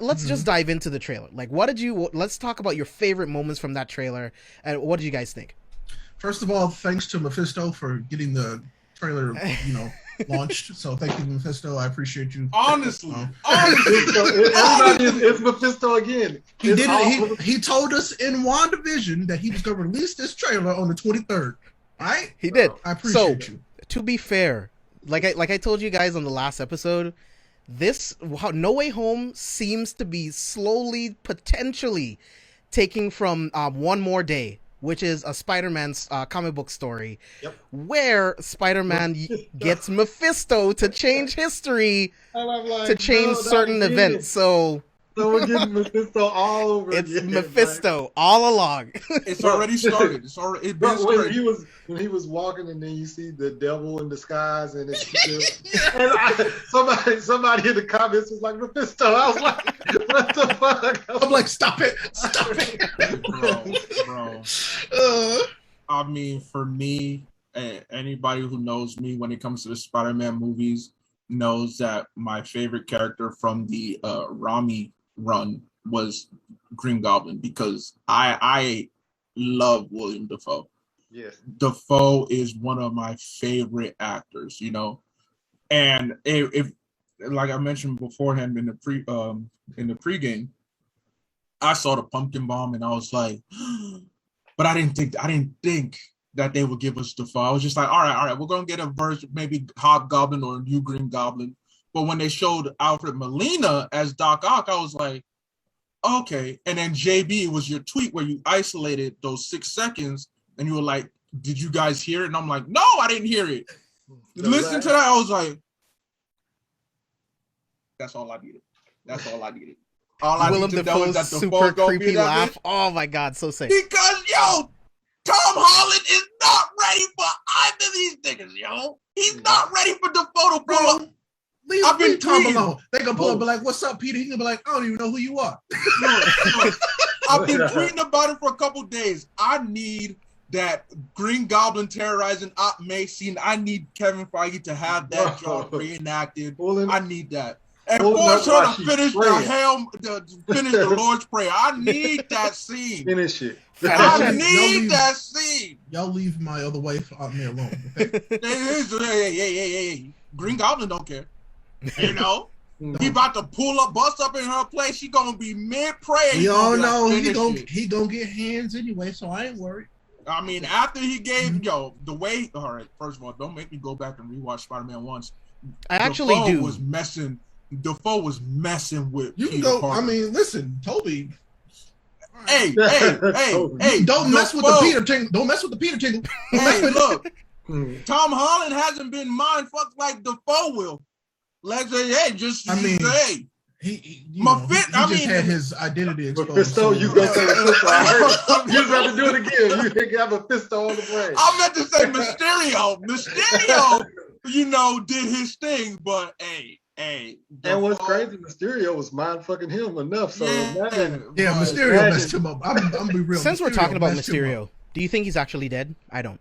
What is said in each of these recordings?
let's just dive into the trailer. Like, let's talk about your favorite moments from that trailer, and what did you guys think? First of all, thanks to Mephisto for getting the trailer, launched. So thank you, Mephisto. I appreciate you. Honestly. Everybody is Mephisto again. He told us in WandaVision that he was going to release this trailer on the 23rd. All right? He did. I appreciate you. To be fair, like I told you guys on the last episode, No Way Home seems to be slowly, potentially taking from One More Day, which is a Spider-Man comic book story, where Spider-Man gets Mephisto to change history, to change certain events. So we're getting Mephisto all over it's again. Mephisto all along. It's already started. When he was walking, and then you see the devil in disguise, and it's just, and somebody in the comments was like, Mephisto. I was like, what the fuck? I'm like, stop it. Bro. I mean, for me, anybody who knows me when it comes to the Spider-Man movies knows that my favorite character from the Rami run was Green Goblin, because I love William Dafoe. Yes, Dafoe is one of my favorite actors, and if like I mentioned beforehand in the pregame, I saw the pumpkin bomb and I was like, but I didn't think that they would give us Dafoe. I was just like, all right, we're gonna get a version, maybe Hobgoblin or a new Green Goblin. But when they showed Alfred Molina as Doc Ock, I was like, okay. And then JB was your tweet where you isolated those 6 seconds and you were like, did you guys hear it? And I'm like, no, I didn't hear it. Listen to that, I was like, that's all I needed. All I Willem needed to know is that Dafoe's Dafoe's super creepy laugh. Bitch. Oh my God, so sick. Because Tom Holland is not ready for either of these niggas, He's not ready for Dafoe to pull up. Leave Tom alone. They gonna pull up and be like, what's up, Peter? He gonna be like, I don't even know who you are. I've been tweeting about it for a couple days. I need that Green Goblin terrorizing Aunt May scene. I need Kevin Feige to have that job reenacted. I need that. And force her to finish the Lord's Prayer. I need that scene. Finish it. I need that scene. Y'all leave my other wife Aunt May alone. Okay? Hey. Green Goblin don't care. He about to bust up in her place. She gonna be mid-prayer. We all know he gonna get hands anyway, so I ain't worried. I mean, after he gave the way. All right, first of all, don't make me go back and rewatch Spider-Man once. I actually do. Dafoe was messing with. You can go. Parker. I mean, listen, Toby. Hey! Don't mess with the Peter Tingle. Don't mess with the Peter Tingle. Hey, look. Tom Holland hasn't been mind fucked like Dafoe will. Let's say, hey, just say. He just had his identity exposed. Mephisto, you gonna say Mephisto? I heard you have to do it again. You got Mephisto on the brain. I meant to say Mysterio. Mysterio, did his thing, but hey. And what's crazy, Mysterio was mind fucking him enough. So Mysterio messed him up. I'm gonna be real. Since we're talking about Mysterio, do you think he's actually dead? I don't.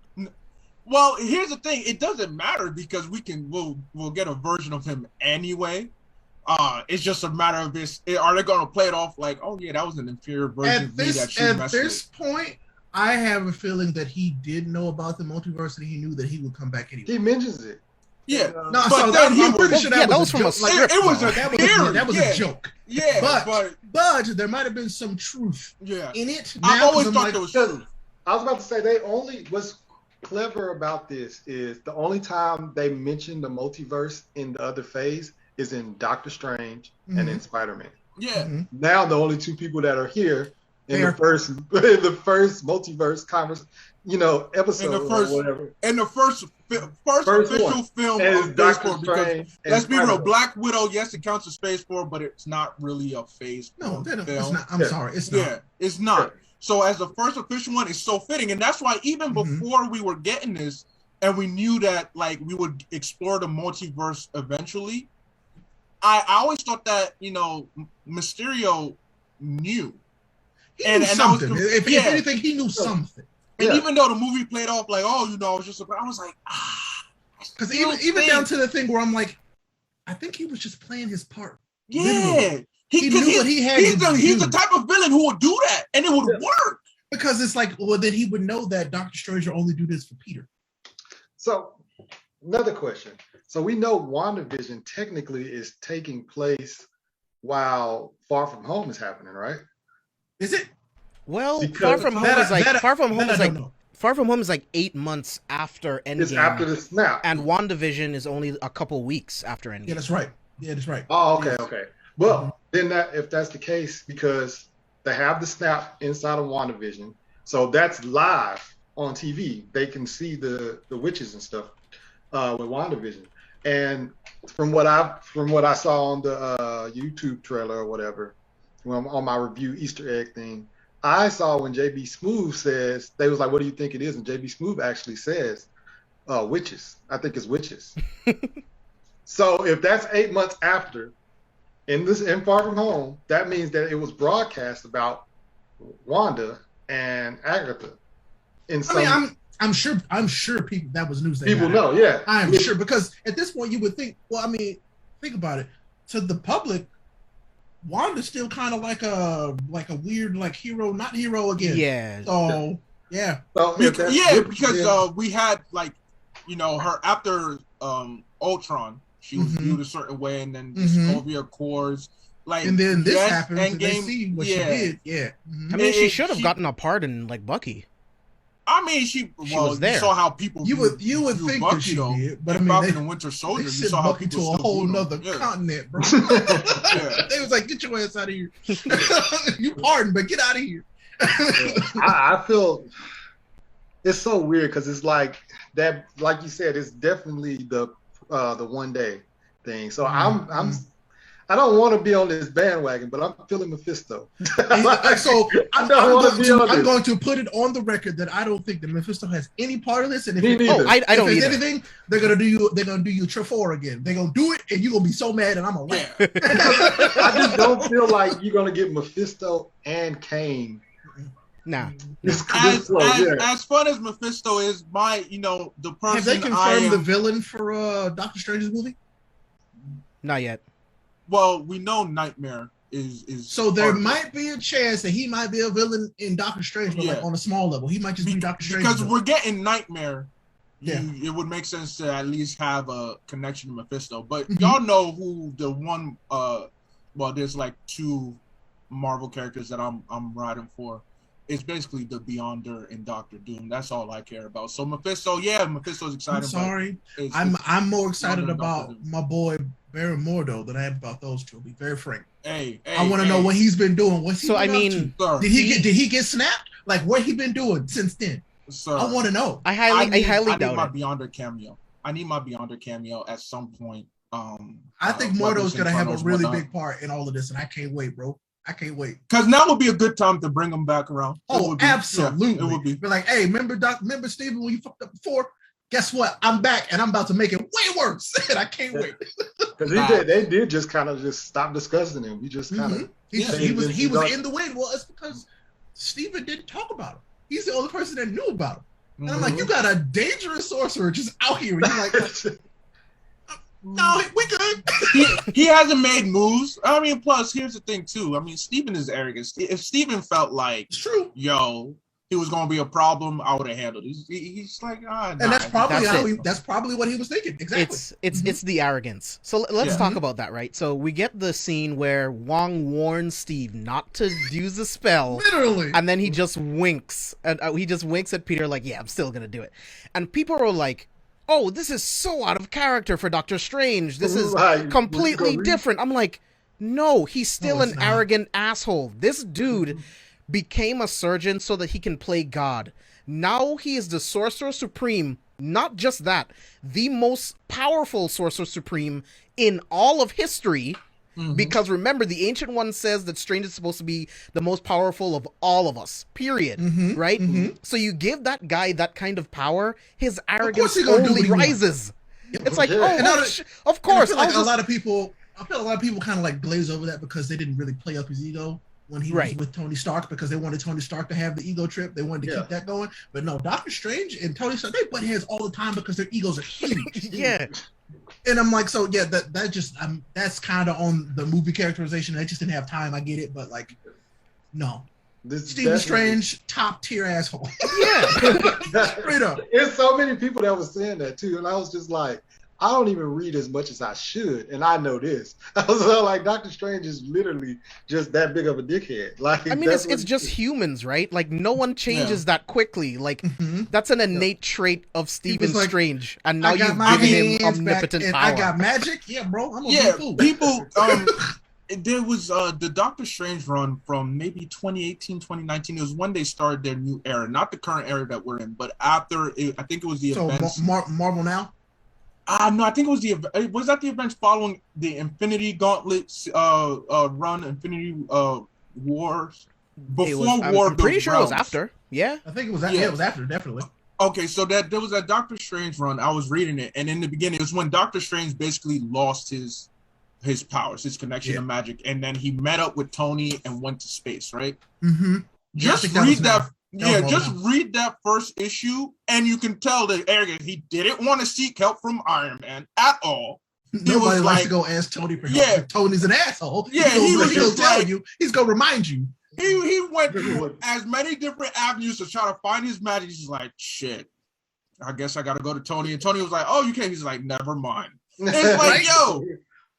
Well, here's the thing. It doesn't matter because we'll get a version of him anyway. It's just a matter of this. Are they going to play it off like, oh yeah, that was an inferior version of me that she messed with? At this point, I have a feeling that he did know about the multiverse and he knew that he would come back anyway. He mentions it. Yeah, I'm pretty sure that was from a script. It was that was a joke. Yeah, but there might have been some truth. In it. I've always thought there was truth. I was about to say what's clever about this is the only time they mention the multiverse in the other phase is in Doctor Strange and in Spider-Man. Yeah. Now the only two people that are here in the first multiverse episode or whatever. In the first official film of Phase 4, because let's be real, Black Widow, yes, it counts as Phase 4, but it's not really a Phase 4 film. It's not. I'm sorry, it's not. Yeah, it's not. Yeah. So as the first official one, it's so fitting, and that's why even before we were getting this, and we knew that like we would explore the multiverse eventually, I always thought that Mysterio knew. He knew something. If anything, he knew something. And even though the movie played off like, oh, it's just I was like, because even down to the thing where I'm like, I think he was just playing his part. Yeah, He knew what he had to do. He's the type of villain who would do that, and it would work. Because it's like, well, then he would know that Doctor Strange will only do this for Peter. So, another question. So we know WandaVision technically is taking place while Far From Home is happening, right? Is it? Well, Because Far From Home is like Far From Home is like 8 months after Endgame. It's after the snap. And WandaVision is only a couple weeks after Endgame. Yeah, that's right. Oh, okay. Well, then if that's the case, because they have the snap inside of WandaVision, so that's live on TV. They can see the witches and stuff with WandaVision. And from what I saw on the YouTube trailer or whatever, on my review Easter egg thing, I saw when JB Smoove says, they was like, "What do you think it is?" And JB Smoove actually says, "Witches. I think it's witches." So if that's 8 months after, in Far From Home, that means that it was broadcast about Wanda and Agatha. I'm sure people, that was news. People know, yeah. I'm sure, because at this point you would think, well, I mean, think about it. To the public, Wanda's still kind of like a weird hero, not hero again. Yeah. So yeah. So because we had her after Ultron, she was viewed a certain way, and then the Sokovia Accords. And then this happens, and they see what she did. Yeah. I mean, she should have gotten a part in Bucky. I mean, she was there. You saw how people you would think Bucky, that she though. did, but I and mean, Falcon and Winter Soldier, you saw how Bucky people to a whole nother continent, bro. They was like, "Get your ass out of here! You pardon, but get out of here." I feel it's so weird because it's like that, like you said, it's definitely the one day thing. So I don't want to be on this bandwagon, but I'm feeling Mephisto. So I'm going to put it on the record that I don't think that Mephisto has any part of this. And I don't either. Anything, they're gonna do you Trefor again. They're gonna do it, and you're gonna be so mad, and I'm gonna laugh. I just don't feel like you're gonna get Mephisto and Kane. Nah. As fun as Mephisto is, the person. Have they confirmed the villain for Doctor Strange's movie? Not yet. Well, we know Nightmare is. So there might be a chance that he might be a villain in Doctor Strange, but like on a small level. He might just be Doctor Strange. Because we're getting Nightmare. Yeah. It would make sense to at least have a connection to Mephisto. But y'all know who the one there's like two Marvel characters that I'm riding for. It's basically the Beyonder and Doctor Doom. That's all I care about. So Mephisto's exciting. I'm sorry. I'm more excited about my boy Baron Mordo than I am about those two. I'll be very frank. I want to know what he's been doing. What's he been up to? Did he get snapped? Like what he been doing since then? Sir, I want to know. I highly doubt it. I need my Beyonder cameo at some point. I think Mordo's gonna have a really big part in all of this, and I can't wait, bro. I can't wait. Because now would be a good time to bring him back around. Absolutely. Yeah, it would be. Be like, hey, remember Steven when you fucked up before? Guess what? I'm back, and I'm about to make it way worse, and I can't wait. Because they did just kind of just stop discussing him. We just kind of he was in the way. Well, it's because Steven didn't talk about him. He's the only person that knew about him. And I'm like, you got a dangerous sorcerer just out here. And you're like, no, we good. he hasn't made moves. I mean, plus here's the thing too. I mean, Steven is arrogant. If Steven felt like, it's true, he was going to be a problem, I would have handled it. He's like, and that's probably what he was thinking. Exactly. It's the arrogance. So let's talk about that, right? So we get the scene where Wong warns Steve not to use the spell, literally, and then he just winks, and he just winks at Peter like, "Yeah, I'm still gonna do it." And people are like, "Oh, this is so out of character for Doctor Strange. This is completely different." I'm like, "No, he's still an arrogant asshole. This dude became a surgeon so that he can play God. Now he is the Sorcerer Supreme. Not just that, the most powerful Sorcerer Supreme in all of history." Because remember, the Ancient One says that Strange is supposed to be the most powerful of all of us, period. Right? So you give that guy that kind of power, his arrogance only rises. It's like, of course. I feel like a lot of people kind of like glaze over that because they didn't really play up his ego when he was with Tony Stark, because they wanted Tony Stark to have the ego trip. They wanted to keep that going. But no, Doctor Strange and Tony Stark, they butt heads all the time because their egos are huge. And I'm like, so yeah, that just that's kind of on the movie characterization. They just didn't have time. I get it, but like, no. Stephen Strange, top tier asshole. Yeah. Straight up. There's so many people that was saying that too, and I was just like, I don't even read as much as I should, and I know this. I was like, Doctor Strange is literally just that big of a dickhead. Like, I mean, it's just humans, right? Like, no one changes that quickly. Like, that's an innate trait of Stephen Strange, and now you've given him omnipotent power. I got magic, yeah, bro. I'm a fool. People. There was the Doctor Strange run from maybe 2018, 2019. It was when they started their new era, not the current era that we're in, but after it, I think it was the events. Marvel now? No, I think it was that the events following the Infinity Gauntlet run, Infinity Wars. I'm pretty sure it was after. Yeah. I think it was it was after, definitely. Okay, so that there was a Doctor Strange run. I was reading it, and in the beginning, it was when Doctor Strange basically lost his powers, his connection to magic, and then he met up with Tony and went to space, right? Just read that. Read that first issue, and you can tell that arrogant. He didn't want to seek help from Iron Man at all. Nobody likes to go ask Tony for help. If Tony's an asshole. Yeah, he'll tell you. He's gonna remind you. He went through as many different avenues to try to find his magic. He's just like, shit, I guess I gotta go to Tony. And Tony was like, oh, you can't. He's like, never mind. It's like, yo.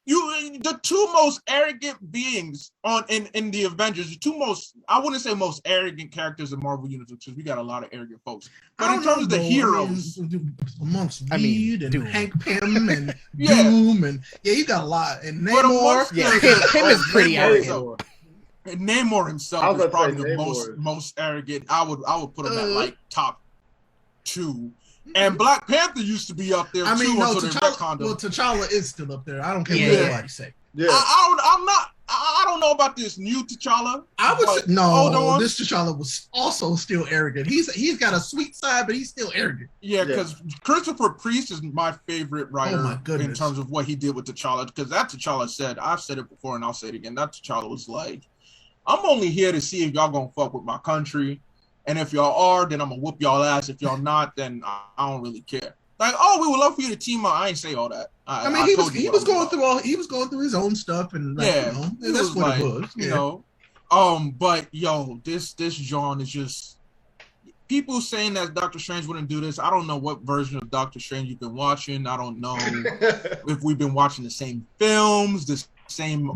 The two most arrogant beings in the Avengers, the two most, I wouldn't say most arrogant characters in Marvel Universe, because we got a lot of arrogant folks. But in terms of the heroes, amongst Reed and Hank Pym and Doom, and you got a lot. And Namor, Pym is pretty arrogant. And Namor himself is probably the most arrogant. I would put him at like top 2. And Black Panther used to be up there too. T'Challa is still up there. I don't care what anybody say. Yeah. I don't know about this new T'Challa. This T'Challa was also still arrogant. He's got a sweet side, but he's still arrogant. Yeah, because Christopher Priest is my favorite writer in terms of what he did with T'Challa. Because that T'Challa said, I've said it before and I'll say it again, that T'Challa was like, I'm only here to see if y'all gonna fuck with my country. And if y'all are, then I'm gonna whoop y'all ass. If y'all not, then I don't really care. Like, we would love for you to team up. I ain't say all that. He was going through his own stuff, and that's what it was. You know, but this John is just people saying that Doctor Strange wouldn't do this. I don't know what version of Doctor Strange you've been watching. I don't know if we've been watching the same films, the same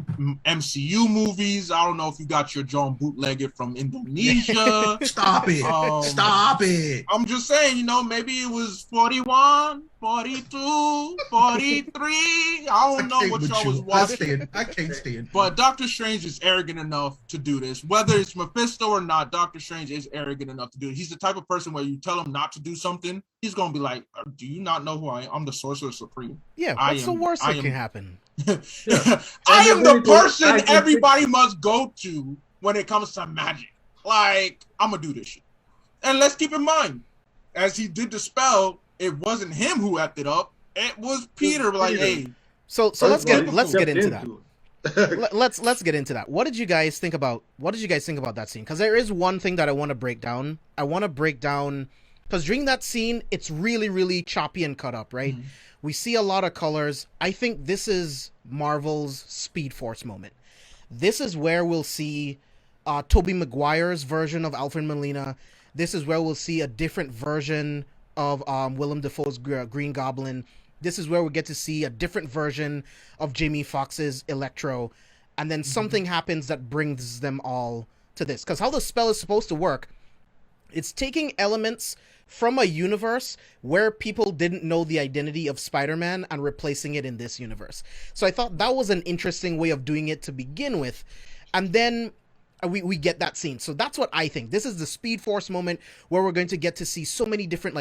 MCU movies. I don't know if you got your John bootlegged from Indonesia. Stop it. I'm just saying, maybe it was 41, 42, 43. I don't know what y'all was watching. I can't stand. But Doctor Strange is arrogant enough to do this. Whether it's Mephisto or not, Doctor Strange is arrogant enough to do it. He's the type of person where you tell him not to do something, he's going to be like, do you not know who I am? I'm the Sorcerer Supreme. Yeah, what's the worst that can happen? I am the person everybody must go to when it comes to magic. Like, I'm going to do this shit. And let's keep in mind, as he did the spell, it wasn't him who acted up. It was Peter. Like, hey. So let's get into that. Let's get into that. What did you guys think about that scene? Because there is one thing that I want to break down. Because during that scene, it's really, really choppy and cut up, right? Mm-hmm. We see a lot of colors. I think this is Marvel's Speed Force moment. This is where we'll see Tobey Maguire's version of Alfred Molina. This is where we'll see a different version of Willem Dafoe's Green Goblin. This is where we get to see a different version of Jamie Foxx's Electro. And then something happens that brings them all to this. Because how the spell is supposed to work, it's taking elements from a universe where people didn't know the identity of Spider-Man and replacing it in this universe. So I thought that was an interesting way of doing it to begin with. And then we get that scene. So that's what I think. This is the Speed Force moment where we're going to get to see so many different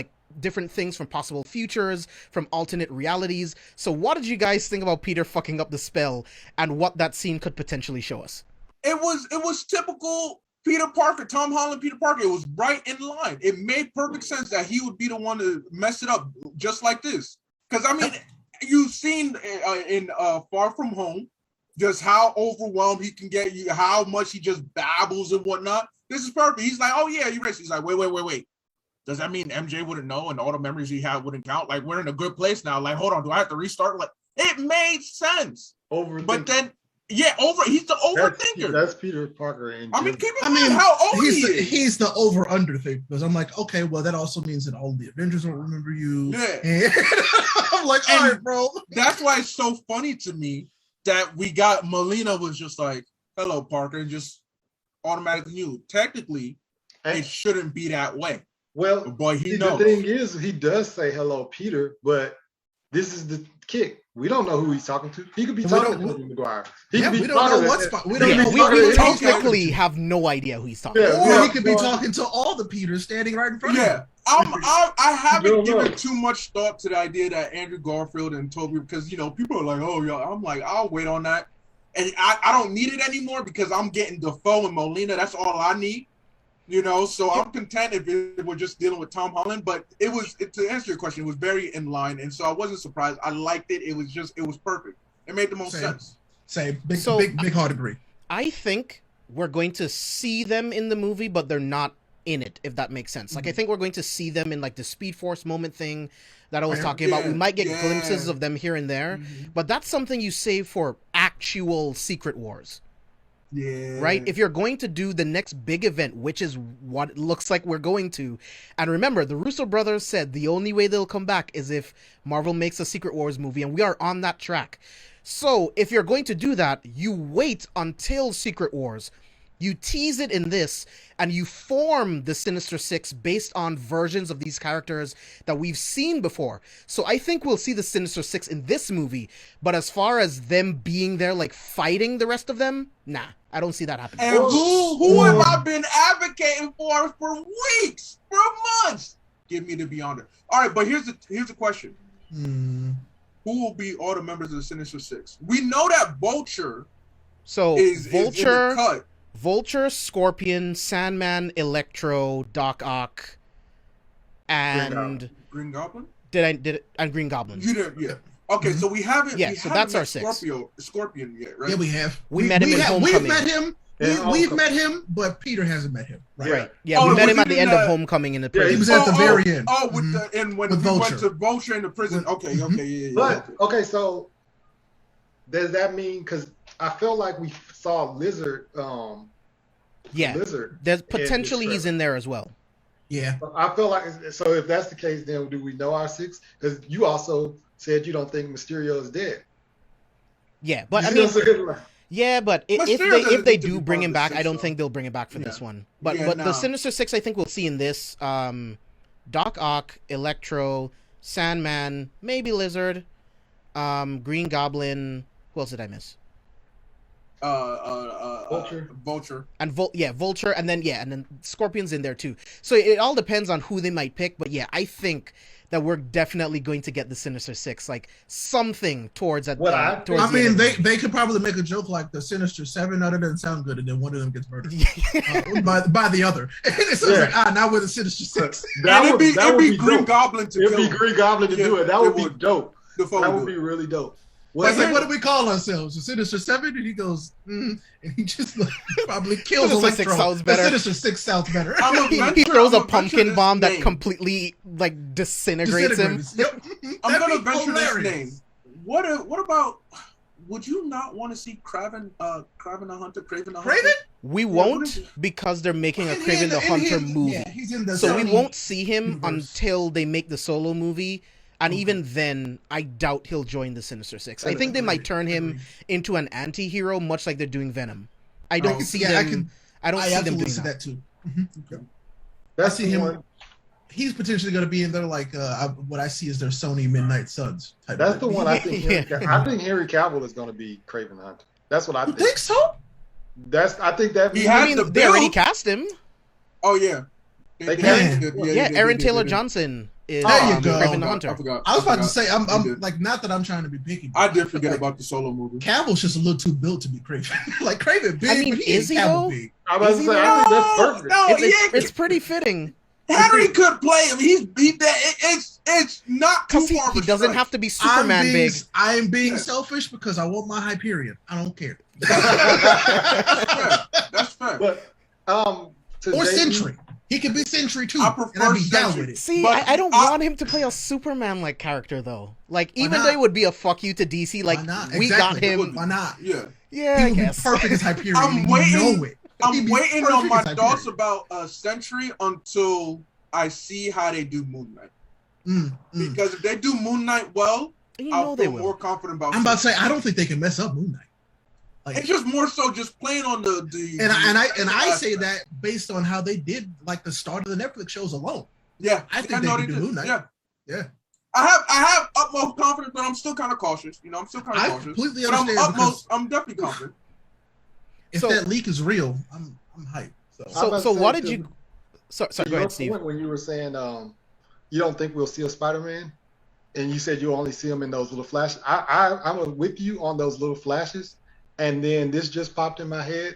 things from possible futures, from alternate realities. So what did you guys think about Peter fucking up the spell and what that scene could potentially show us? It was typical Peter Parker, Tom Holland, Peter Parker. It was right in line. It made perfect sense that he would be the one to mess it up just like this. Because, I mean, you've seen in Far From Home just how overwhelmed he can get, you, how much he just babbles and whatnot. This is perfect. He's like, oh, yeah, you're racist. He's like, wait. does that mean MJ wouldn't know and all the memories he had wouldn't count? Like, we're in a good place now. Like, hold on, do I have to restart? Like, it made sense. But then, he's the overthinker. That's Peter Parker. I mean, keep in mind how old he is. He's the over-under thing, because I'm like, okay, well, that also means that all the Avengers won't remember you. Yeah. And I'm like, all right, bro. That's why it's so funny to me that we got Melina was just like, hello, Parker, and just automatically knew. Technically, it shouldn't be that way. Well, but boy, he knows. The thing is, he does say hello, Peter, but this is the kick. We don't know who he's talking to. He could be talking to Tobey Maguire. We don't know what spot. We technically have no idea who he's talking to. Or he could be talking to all the Peters standing right in front of him. I haven't given too much thought to the idea that Andrew Garfield and Tobey, because, people are like, oh, yeah, I'm like, I'll wait on that. And I don't need it anymore because I'm getting Defoe and Molina. That's all I need. So I'm content if we're just dealing with Tom Holland. But to answer your question, it was very in line, and so I wasn't surprised. I liked it. It was perfect. It made the most sense. Big hard agree. I think we're going to see them in the movie, but they're not in it, if that makes sense. Like, I think we're going to see them in like the Speed Force moment thing that I was talking about. We might get glimpses of them here and there, but that's something you save for actual Secret Wars. Yeah. Right? If you're going to do the next big event, which is what it looks like we're going to, and remember, the Russo brothers said the only way they'll come back is if Marvel makes a Secret Wars movie, and we are on that track. So if you're going to do that, you wait until Secret Wars. You tease it in this, and you form the Sinister Six based on versions of these characters that we've seen before. So I think we'll see the Sinister Six in this movie, but as far as them being there, like, fighting the rest of them, nah, I don't see that happening. And who have I been advocating for weeks, for months? Give me the Beyonder. All right, but here's the question. Who will be all the members of the Sinister Six? We know that Vulture is in the cut. Vulture, Scorpion, Sandman, Electro, Doc Ock, and Green Goblin. And Green Goblin. You did, yeah. Okay, so we haven't. Yeah, so that's our six. Scorpion yet, right? Yeah, we have. We met him in Homecoming. We've met him, but Peter hasn't met him. Right. Yeah, we met him at the end of Homecoming in the prison. He was at the very end. When we went to Vulture in the prison. Okay, yeah. But okay, so does that mean, because I feel like we saw Lizard. Lizard. There's potentially he's in there as well. Yeah. I feel like, so if that's the case, then do we know our six? Because you also said you don't think Mysterio is dead. Yeah, but I mean, if they do bring him back, I don't think they'll bring him back for this one. But the Sinister Six, I think we'll see in this. Doc Ock, Electro, Sandman, maybe Lizard, Green Goblin. Who else did I miss? Vulture. And Vulture, and then Scorpion's in there too. So it all depends on who they might pick, but yeah, I think that we're definitely going to get the Sinister Six, like something towards that. They could probably make a joke like the Sinister Seven. No, that doesn't sound good, and then one of them gets murdered by the other. So it's like, now we're the Sinister Six. It'd be Green Goblin to do it. Green Goblin to do it. That would be dope. That would be really dope. It's like, what do we call ourselves? The Sinister Seven? And he goes, and he just probably kills Electro. The Sinister Six sounds better. He throws a pumpkin bomb that completely disintegrates him. Yep. I'm gonna venture this name. What about? Would you not want to see Kraven the Hunter? We won't, because they're making a Kraven the Hunter movie. Yeah, he's in the so we won't see him until they make the solo movie. And even then, I doubt he'll join the Sinister Six. I think they might turn him into an anti-hero, much like they're doing Venom. I don't see them. I don't see them doing that too. I see him. He's potentially going to be in there, what I see is their Sony Midnight Suns type. That's the one I think. I think Henry Cavill is going to be Kraven the Hunter. That's what I think. You think so? I think that. They already cast him. Oh yeah. Aaron Taylor Johnson is Kraven the Hunter. I was about to say, I'm like, not that I'm trying to be picky. I did forget about the solo movie. Cavill's just a little too built to be Kraven. Kraven big. I mean, is he though? I was about to say, I think that's perfect. It's pretty fitting. Henry could play him. It's not too far. He doesn't have to be Superman big. I am being selfish because I want my Hyperion. I don't care. That's fair. But or Sentry. He could be Sentry too. I prefer and I'd be down Sentry. with it. See, But I don't want him to play a Superman-like character though. Like, even though it would be a fuck you to DC, like we got him. Why not? Yeah. Yeah, He I would be guess. perfect as Hyperion. I'm waiting. Know it. I'm waiting on my perfect as thoughts Hyperion. about Sentry until I see how they do Moon Knight. Because if they do Moon Knight well, I'll feel more confident about. I'm about to say I don't think they can mess up Moon Knight. Like, it's just more so just playing on the I say that based on how they did like the start of the Netflix shows alone. Yeah, I think they can do Moon Knight. Yeah. I have utmost confidence, but I'm still kind of cautious. You know, I'm still kind of cautious. I completely but understand. I'm definitely confident. If that leak is real, I'm hyped. So what did you? Sorry, go ahead, Steve. When you were saying you don't think we'll see a Spider-Man, and you said you only see him in those little flashes. I'm with you on those little flashes, and then this just popped in my head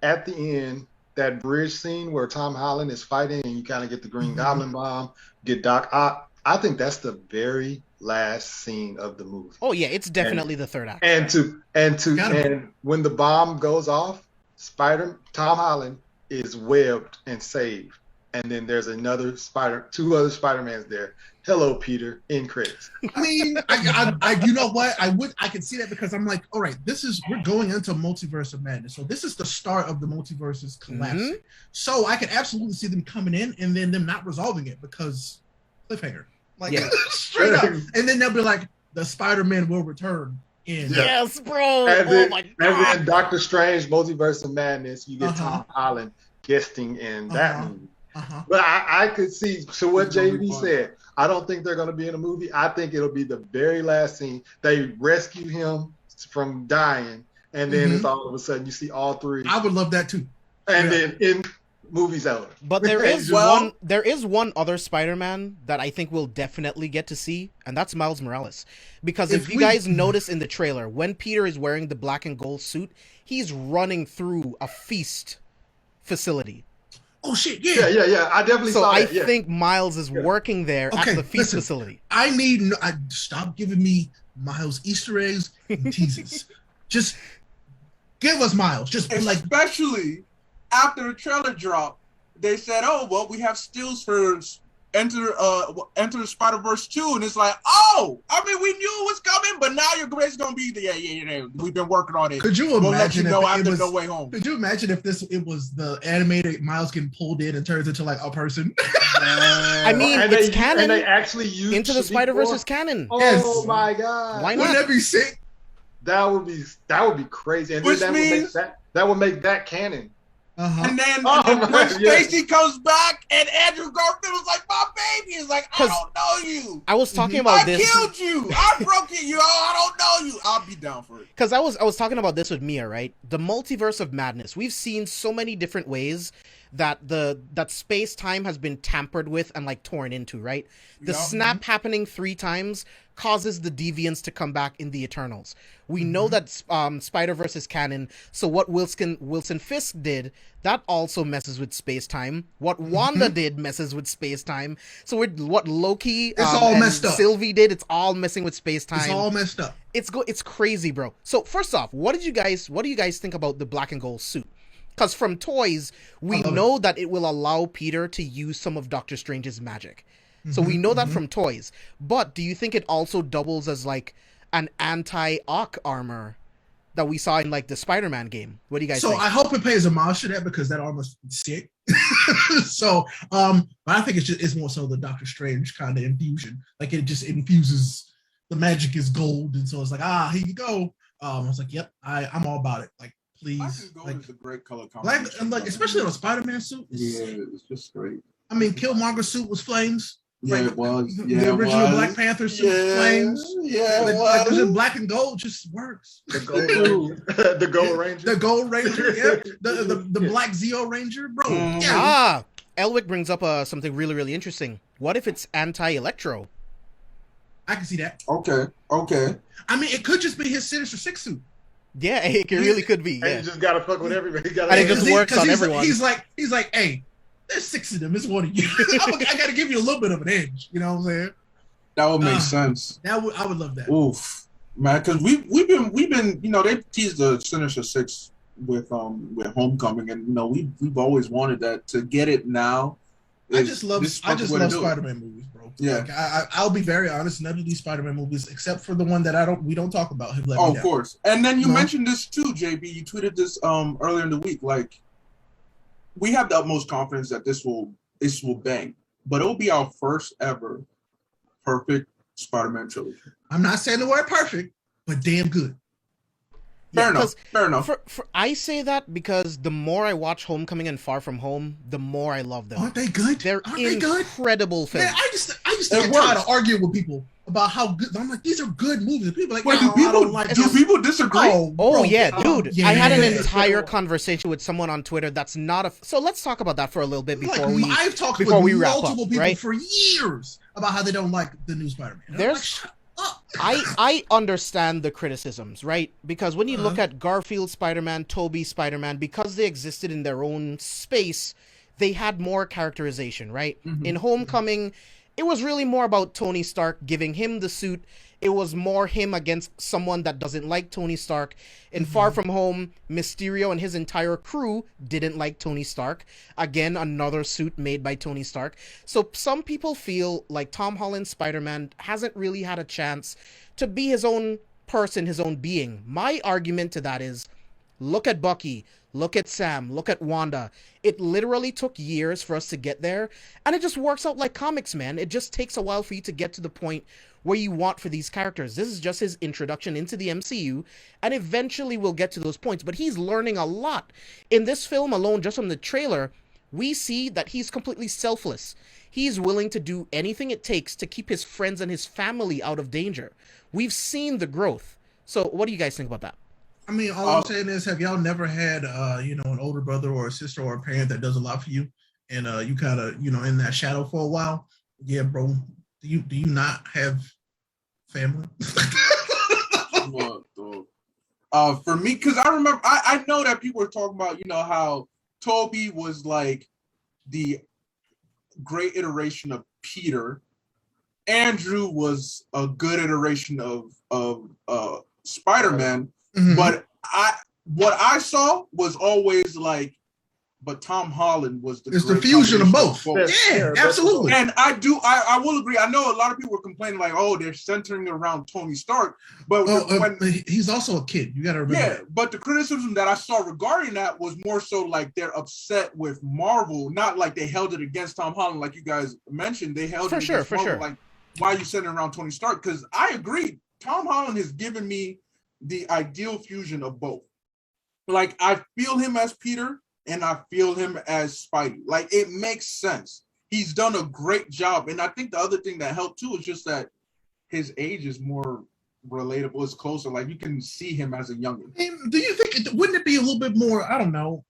at the end. That bridge scene where Tom Holland is fighting, and you kind of get the Green Goblin bomb, get Doc Ock. I think that's the very last scene of the movie. Oh yeah, it's definitely the third act. And when the bomb goes off, Tom Holland is webbed and saved, and then there's two other Spider-Mans there. Hello, Peter. In credits. I mean, I you know what? I can see that because I'm like, all right, we're going into Multiverse of Madness, so this is the start of the multiverses collapsing. So I can absolutely see them coming in and then them not resolving it because cliffhanger. Like straight up. And then they'll be like, the Spider-Man will return in. Yes, bro. And then Doctor Strange, Multiverse of Madness, you get Tom Holland guesting in that movie. But I could see, so what JB said, I don't think they're going to be in a movie. I think it'll be the very last scene. They rescue him from dying, and then it's all of a sudden you see all three. I would love that too. And then in movies over. But there is one other Spider-Man that I think we'll definitely get to see, and that's Miles Morales. Because if you guys notice in the trailer, when Peter is wearing the black and gold suit, he's running through a feast facility. Oh shit! Yeah. I definitely saw that. So I think Miles is working there at the feast facility. Stop giving me Miles Easter eggs and teases. Just give us Miles. Just especially after the trailer dropped, they said, "Oh well, we have stills for Enter the Spider-Verse 2," and it's like, "Oh, I mean, we knew it was coming, but now your grade's gonna be yeah. We've been working on it. Could you imagine? We'll let you know after No Way Home." Could you imagine if it was the animated Miles getting pulled in and turns into like a person? I mean, it's canon. And they actually use Into the Spider-Verse is canon. Oh my god! Why not? Wouldn't that be sick? That would be crazy, and then that would make that canon. And then when Stacy comes back and Andrew Garfield was like, "My baby," is like, "I don't know you. I was talking about this. I killed you. I broke it. I don't know you." I'll be down for it. Because I was talking about this with Mia, right? The multiverse of madness. We've seen so many different ways that that space-time has been tampered with and like torn into, right? The snap happening 3 times causes the deviants to come back in the Eternals. We know that Spider-Verse is canon, so what Wilson Fisk did, that also messes with space-time. What Wanda did messes with space-time. So what Loki all messed up. Sylvie did, it's all messing with space-time. It's all messed up. It's crazy, bro. So first off, what do you guys think about the black and gold suit? Because from toys, we know that it will allow Peter to use some of Doctor Strange's magic. So we know that from toys. But do you think it also doubles as like an anti-Ock armor that we saw in like the Spider-Man game? What do you guys think? So I hope it pays homage to that because that armor's sick. But I think it's more so the Doctor Strange kind of infusion. Like it just infuses the magic is gold, and so it's like here you go. I was like, yep, I'm all about it. Like, please. Black and gold is a great color combination. And like especially on a Spider-Man suit. It's just great. I mean, Killmonger's suit was flames. Yeah, like, it was. The original Black Panther suit was flames. Yeah, like just black and gold just works. The Gold Ranger. The Gold Ranger. Yeah. The Black Zeo Ranger, bro. Yeah. Elwick brings up something really, really interesting. What if it's anti-Electro? I can see that. Okay. I mean, it could just be his Sinister Six suit. Yeah, it really could be. Yeah. And you just gotta fuck with everybody. And it just works on everyone. He's like, hey, there's 6 of them. It's one of you. I got to give you a little bit of an edge. You know what I'm saying? That would make sense. I would love that. Oof, man, because we've been they teased the Sinister Six with Homecoming, and we've always wanted that. To get it now I just love Spider-Man movies, bro. Yeah. Like, I'll be very honest. None of these Spider-Man movies, except for the one that we don't talk about, have let me down. Of course. And then you mentioned this too, JB. You tweeted this earlier in the week. Like, we have the utmost confidence that this will bang, but it will be our first ever perfect Spider-Man trilogy. I'm not saying the word perfect, but damn good. Fair enough. I say that because the more I watch Homecoming and Far From Home, the more I love them. Aren't they good? They're incredible films. Man, I used to get tired of arguing with people about how good. I'm like, these are good movies. And people are like, wait, do people disagree? Oh yeah, dude. I had an entire conversation with someone on Twitter that's not a. So let's talk about that for a little bit before I've talked with multiple people for years about how they don't like the new Spider-Man. I understand the criticisms, right? Because when you look at Garfield Spider-Man, Tobey Spider-Man, because they existed in their own space, they had more characterization, right? Mm-hmm. In Homecoming, it was really more about Tony Stark, giving him the suit. It was more him against someone that doesn't like Tony Stark. In Far From Home, Mysterio and his entire crew didn't like Tony Stark. Again, another suit made by Tony Stark. So some people feel like Tom Holland's Spider-Man hasn't really had a chance to be his own person, his own being. My argument to that is, look at Bucky, look at Sam, look at Wanda. It literally took years for us to get there, and it just works out like comics, man. It just takes a while for you to get to the point where you want for these characters. This is just his introduction into the MCU, and eventually we'll get to those points, but he's learning a lot. In this film alone, just from the trailer, we see that he's completely selfless. He's willing to do anything it takes to keep his friends and his family out of danger. We've seen the growth. So what do you guys think about that? I mean, all I'm saying is, have y'all never had, an older brother or a sister or a parent that does a lot for you, and you kind of, in that shadow for a while? Yeah, bro. Do you not have family? For me, because I remember, I know that people were talking about, how Tobey was like the great iteration of Peter. Andrew was a good iteration of Spider-Man. Mm-hmm. But what I saw was always like, but Tom Holland was the fusion of both. Yeah, absolutely. And I will agree. I know a lot of people were complaining like, oh, they're centering around Tony Stark, but he's also a kid. You got to remember. Yeah, but the criticism that I saw regarding that was more so like they're upset with Marvel, not like they held it against Tom Holland, like you guys mentioned. They held it against Marvel. Like, why are you centering around Tony Stark? Because I agree, Tom Holland has given me the ideal fusion of both. Like, I feel him as Peter and I feel him as Spidey. Like, it makes sense. He's done a great job. And I think the other thing that helped too is just that his age is more relatable. It's closer. Like, you can see him as a younger. Do you think, wouldn't it be a little bit more, I don't know,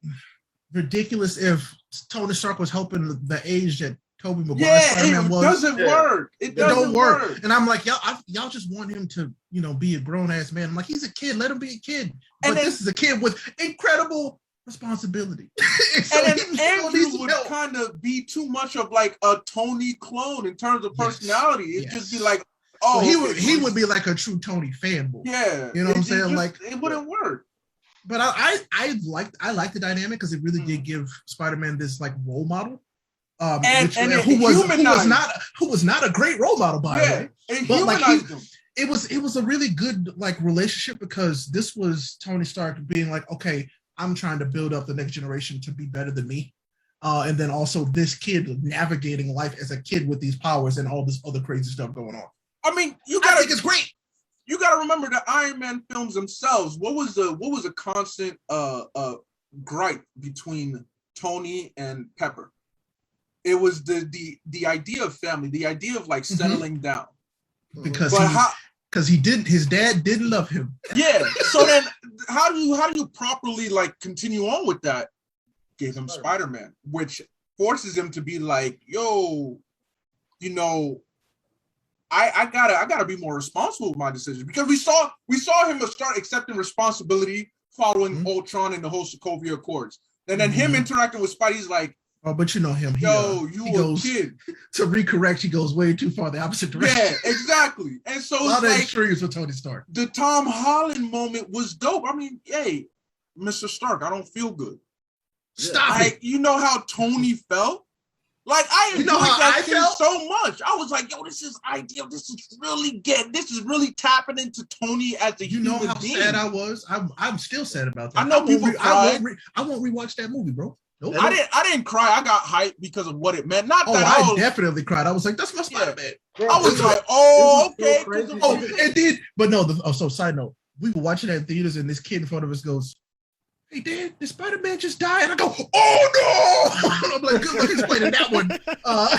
ridiculous if Tony Stark was helping the age that Tobey Maguire Spider-Man was? Doesn't work. It doesn't work. And I'm like, y'all just want him to, be a grown-ass man. I'm like, he's a kid. Let him be a kid. But this is a kid with incredible responsibility. So and then Andrew would kind of be too much of like a Tony clone in terms of personality. It'd just be like, he would be like a true Tony fanboy. Yeah. You know what I'm saying? Like, it wouldn't work. But I like the dynamic because it really did give Spider-Man this like role model. Who was not a great role model by the way. But like it was a really good like relationship because this was Tony Stark being like, okay, I'm trying to build up the next generation to be better than me. And then also this kid navigating life as a kid with these powers and all this other crazy stuff going on. I mean, I think it's great. You got to remember the Iron Man films themselves. What was a constant gripe between Tony and Pepper? It was the idea of family, the idea of like settling down. Because his dad didn't love him. Yeah. So then how do you properly like continue on with that? Gave him Spider-Man, which forces him to be like, yo, I gotta be more responsible with my decisions because we saw him start accepting responsibility following Ultron and the whole Sokovia Accords. And then him interacting with Spidey, he's like, oh, but you know him. He goes kid. To recorrect, he goes way too far the opposite direction. Yeah, exactly. And so a lot of extremes with Tony Stark. The Tom Holland moment was dope. I mean, hey, Mr. Stark, I don't feel good. Stop it. You know how Tony felt? Like I enjoyed that scene felt? so much. I was like, yo, this is ideal. This is really tapping into Tony as a human being. You know how sad I was? I'm still sad about that. I know people cried. I won't rewatch that movie, bro. Nope. I didn't cry. I got hyped because of what it meant. Not that I definitely cried. I was like, that's my Spider-Man. I was like, oh, okay. Oh, it did. But no, so side note, we were watching that in theaters and this kid in front of us goes, hey, Dad, did Spider-Man just die? And I go, oh, no! I'm like, good luck explaining that one. I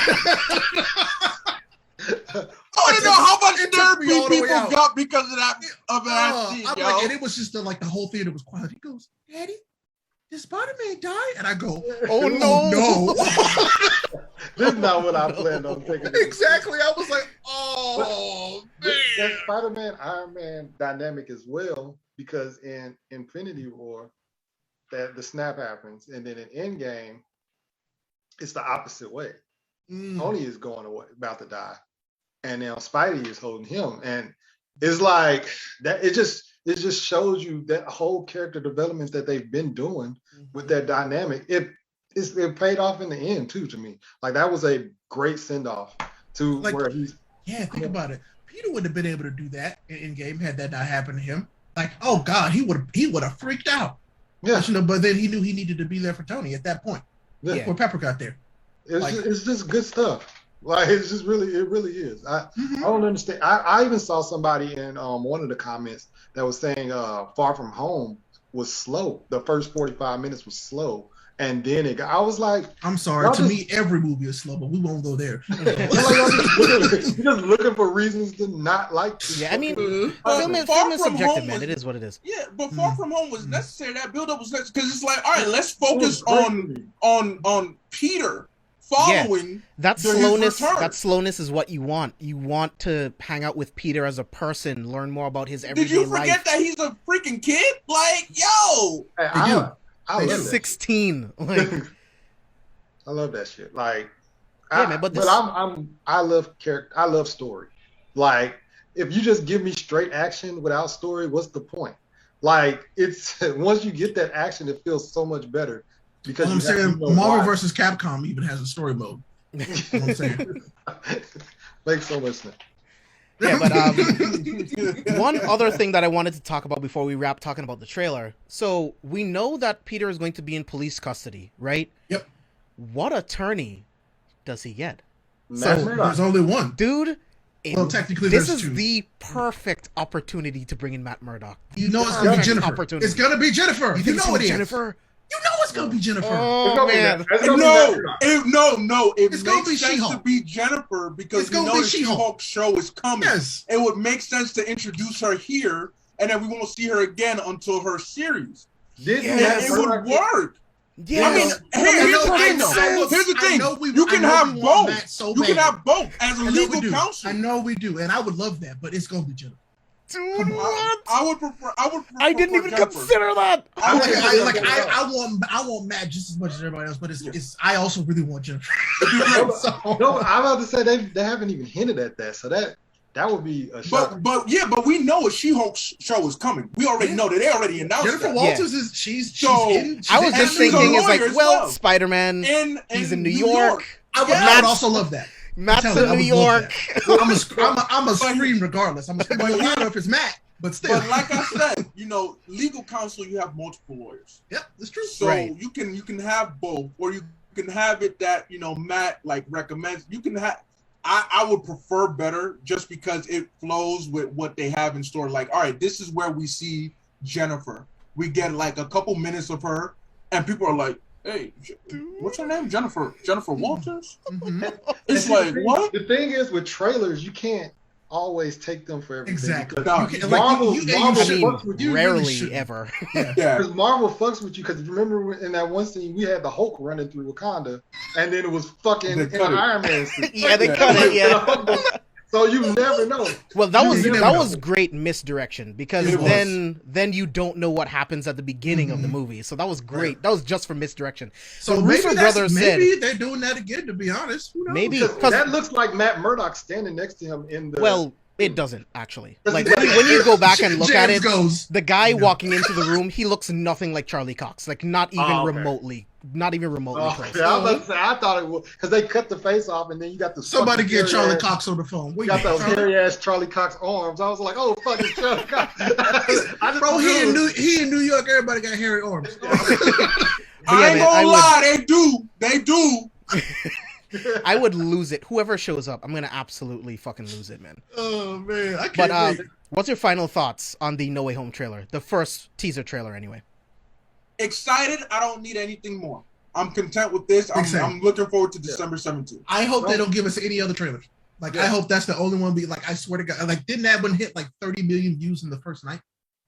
want to know how much therapy people got because of that scene, I'm like, and it was just the whole theater was quiet. He goes, Daddy, did Spider-Man die? And I go, oh no. This is not what I planned on taking. Exactly. I was like, oh, man. That Spider-Man, Iron Man dynamic as well, because in Infinity War, that the snap happens, and then in Endgame, it's the opposite way. Tony is going away, about to die, and now Spidey is holding him, and it's like that. It just shows you that whole character development that they've been doing with that dynamic. It paid off in the end too. To me, like that was a great send off to where he's. Yeah, think about it. Peter wouldn't have been able to do that in Endgame had that not happened to him. Like, oh God, he would have freaked out. Yeah, but then he knew he needed to be there for Tony at that point. Yeah, before Pepper got there. It's just good stuff. Like it really is. I don't understand. I even saw somebody in one of the comments that was saying Far From Home was slow. The first 45 minutes was slow. And then I was like, I'm sorry. To me, every movie is slow, but we won't go there. You're just looking for reasons to not like. Yeah, I mean, film is subjective, man. It is what it is. Yeah, but Far From Home was necessary. That build up was necessary because it's like, all right, let's focus on Peter following that slowness. That slowness is what you want. You want to hang out with Peter as a person, learn more about his everyday life. Did you forget that he's a freaking kid? Like, yo. I love 16. Like, I love that shit. Like, yeah, man, but I love character. I love story. Like, if you just give me straight action without story, what's the point? Like, it's once you get that action, it feels so much better. Because I'm saying Marvel versus Capcom even has a story mode. You know what I'm saying? Makes so much sense. Yeah, but one other thing that I wanted to talk about before we wrap talking about the trailer. So we know that Peter is going to be in police custody, right? Yep. What attorney does he get? There's only one. Dude, well, technically this there's is two. the perfect opportunity to bring in Matt Murdock. You know it's going to be Jennifer. It's going to be Jennifer. You know it is. Jennifer? You know it's going to be Jennifer. Oh, man. No. It makes sense to be Jennifer because we know the She-Hulk show is coming. Yes. It would make sense to introduce her here, and then we won't see her again until her series. It would work. Yeah. I mean, here's the thing. You can have both. You can have both as a legal counsel. I know we do, and I would love that, but it's going to be Jennifer. Dude, what? I would prefer. I didn't even consider that. I want Matt just as much as everybody else, but it's. I also really want Jennifer. No, I'm about to say they haven't even hinted at that, so that would be a shock. But we know a She-Hulk show is coming. We already know that they already announced Jennifer Walters is she's in. I was just thinking, it's like, well, Spider-Man. He's in New York. I would also love that. Matt's in New York. I'm a scream regardless. I'm a scream. I don't know if it's Matt, but still. But like I said, legal counsel, you have multiple lawyers. Yep, that's true. So you can have both, or you can have it that Matt like recommends. You can have. I would prefer better just because it flows with what they have in store. Like, all right, this is where we see Jennifer. We get like a couple minutes of her, and people are like, hey, what's her name? Jennifer Walters? Mm-hmm. It's like, what? The thing is, with trailers, you can't always take them for everything. Exactly. Marvel fucks with you. Rarely ever. Yeah. Because Marvel fucks with you. Because remember in that one scene, we had the Hulk running through Wakanda, and then it was fucking Iron Man suit. Yeah, they cut it. Yeah. So you never know. Well, that was great misdirection because then you don't know what happens at the beginning of the movie. So that was great. That was just for misdirection. So maybe they're doing that again. To be honest, maybe because that looks like Matt Murdock standing next to him in the. Well, It doesn't actually. Like when you go back and look at it, the guy walking into the room, he looks nothing like Charlie Cox. Like not even remotely close. Yeah, I was about to say, I thought it was because they cut the face off, and then you got the somebody get Charlie Cox on the phone. You got those hairy ass Charlie Cox arms. I was like, oh fuck, it's Charlie Cox. Bro, he in New York. Everybody got hairy arms. I ain't gonna lie, they do. I would lose it. Whoever shows up, I'm gonna absolutely fucking lose it, man. Oh man, I can't. But what's your final thoughts on the No Way Home trailer? The first teaser trailer, anyway. Excited. I don't need anything more. I'm content with this. I'm looking forward to December 17th. I hope they don't give us any other trailers. Like I hope that's the only one. Be like, I swear to God, like didn't that one hit like 30 million views in the first night?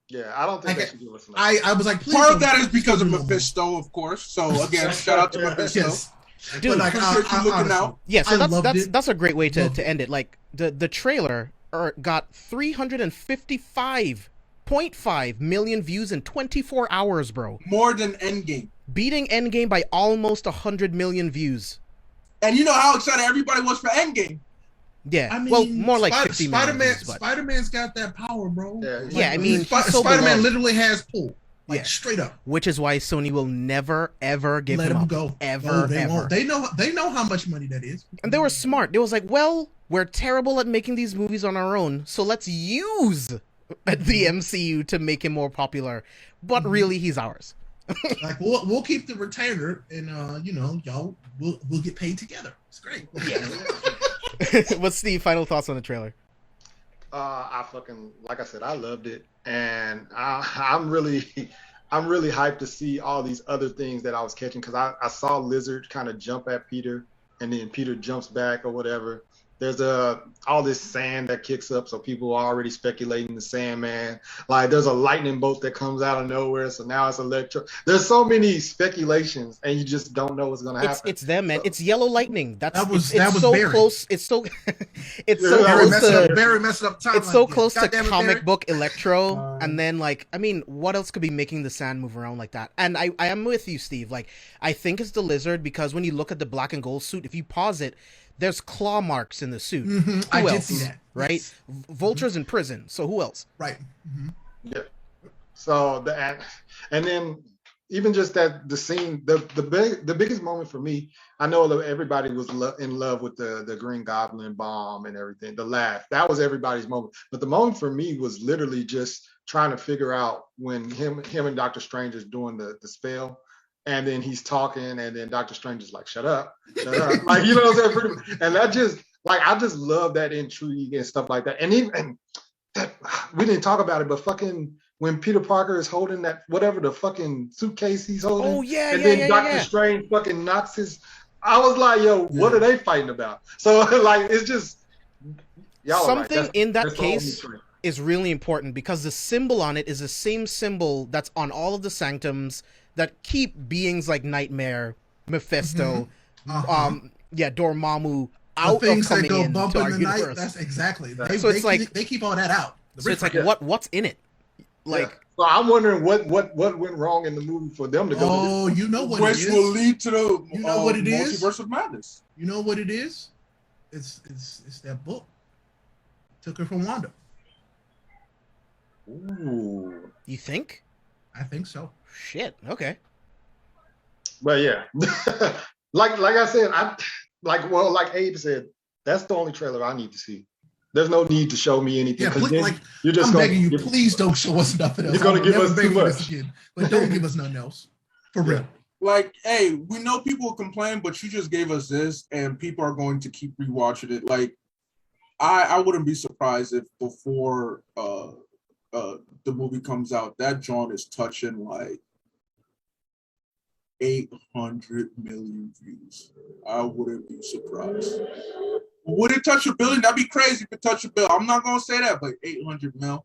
Yeah, I don't think they should give us enough. I was like, please. Part of that is because of Mephisto, of course. So again, shout out to Mephisto. Yes. Dude, like, looking out. Yeah, so that's a great way to end it. Like the trailer got 355.5 million views in 24 hours, bro. More than Endgame. Beating Endgame by almost 100 million views. And you know how excited everybody was for Endgame. Yeah, I mean, well, more like 50 million views, but... Spider-Man's got that power, bro. Yeah, I mean, Spider-Man literally has pull. Like straight up, which is why Sony will never ever give him up. Go ever. They ever. Won't. They know how much money that is, and they were smart. They was like, well, we're terrible at making these movies on our own, so let's use the MCU to make him more popular. But really, he's ours. Like we'll keep the retainer, and y'all we'll get paid together. It's great. Yeah. What's the final thoughts on the trailer? I fucking, like I said, I loved it, and I'm really hyped to see all these other things that I was catching, because I saw Lizard kind of jump at Peter, and then Peter jumps back or whatever. There's all this sand that kicks up, so people are already speculating the Sandman. Like there's a lightning bolt that comes out of nowhere, so now it's electro. There's so many speculations, and you just don't know what's gonna happen. It's them, man. It's Yellow Lightning. That was so Barry. Close. It's so Barry messing up time. It's so close to comic book Electro, and then like I mean, what else could be making the sand move around like that? And I am with you, Steve. Like I think it's the Lizard, because when you look at the black and gold suit, if you pause it, there's claw marks in the suit. Mm-hmm. I did see that. Right? Yes. Vulture's in prison, so who else? Right. Mm-hmm. Yeah. So and then even just that the scene, the biggest moment for me, I know everybody was in love with the Green Goblin bomb and everything. The laugh, that was everybody's moment. But the moment for me was literally just trying to figure out when him and Doctor Strange is doing the spell. And then he's talking, and then Doctor Strange is like, shut up. Like, you know what I'm saying? And that just, like, I just love that intrigue and stuff like that. And that, we didn't talk about it, but fucking when Peter Parker is holding that, whatever the fucking suitcase he's holding. Oh, yeah, and then Doctor Strange fucking knocks his, I was like, yo, what are they fighting about? So, like, it's just, y'all something in that case is really important, because the symbol on it is the same symbol that's on all of the sanctums that keep beings like Nightmare, Mephisto, Dormammu out things of coming that go in bump to in our the universe. Night, that's exactly. So it's like they keep all that out. So it's like what's in it? Like, so I'm wondering what went wrong in the movie for them to go. Oh, you know what which it is. Will lead to the you know what it is? Multiverse of Madness. You know what it is? It's that book. Took her from Wanda. Ooh. You think? I think so. Shit. Okay. But yeah, like I said, like Abe said, that's the only trailer I need to see. There's no need to show me anything. Yeah, you're just I'm begging you, please don't show us nothing else. You're gonna give us too much. Again, but don't give us nothing else. For real. Like, hey, we know people will complain, but you just gave us this, and people are going to keep rewatching it. Like, I wouldn't be surprised if before the movie comes out, that John is touching like 800 million views. I wouldn't be surprised. Would it touch $1 billion? That'd be crazy if it touched $1 billion. I'm not gonna say that, but 800 mil.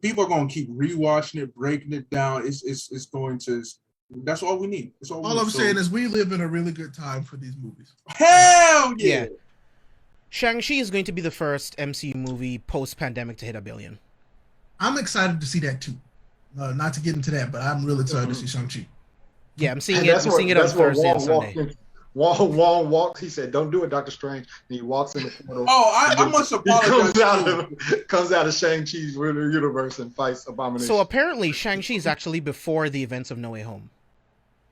People are gonna keep rewatching it, breaking it down. It's going to. That's all we need. All I'm saying is we live in a really good time for these movies. Hell yeah! Shang-Chi is going to be the first MCU movie post-pandemic to hit $1 billion. I'm excited to see that too. Not to get into that, but I'm really excited to see Shang-Chi. Yeah, I'm seeing it on Thursday and Sunday. Wong walks. He said, "Don't do it, Doctor Strange." And he walks in the portal. Oh, I must apologize. Comes out of Shang-Chi's universe and fights Abomination. So apparently, Shang-Chi is actually before the events of No Way Home.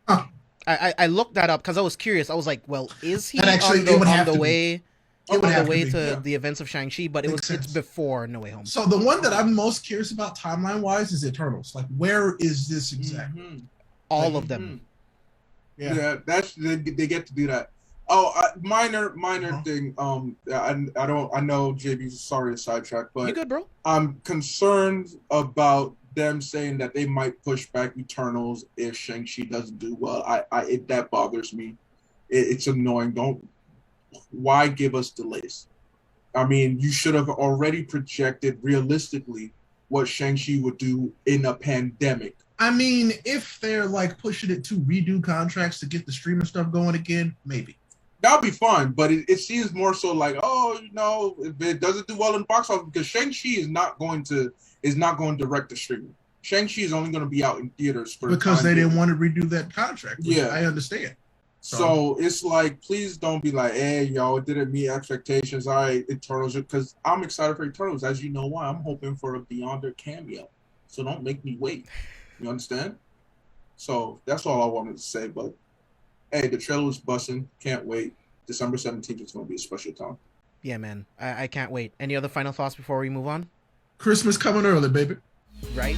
Huh. I looked that up because I was curious. I was like, well, is he And actually, it would have on to the way? It would On have the way be, to yeah. the events of Shang-Chi, but Makes it's sense. before No Way Home. So the one that I'm most curious about timeline-wise is Eternals. Like, where is this exactly? Mhm. All of them. Yeah, that's they get to do that. Oh, minor thing. I know JB's sorry to sidetrack, You but good, bro? I'm concerned about them saying that they might push back Eternals if Shang-Chi doesn't do well. That bothers me. It's annoying. Why give us delays? I mean, you should have already projected realistically what Shang-Chi would do in a pandemic. I mean, if they're like pushing it to redo contracts to get the streaming stuff going again, maybe. That'll be fun, but it seems more so like, if it doesn't do well in the box office, because Shang-Chi is not going to direct the streaming. Shang-Chi is only going to be out in theaters for Because they didn't want to redo that contract. Yeah. I understand. So it's like, please don't be like, hey, y'all, it didn't meet expectations. All right, Eternals, because I'm excited for Eternals. As you know why, I'm hoping for a Beyonder cameo. So don't make me wait. You understand? So that's all I wanted to say. But hey, the trailer was busting. Can't wait. December 17th is going to be a special time. Yeah, man. I can't wait. Any other final thoughts before we move on? Christmas coming early, baby. Right?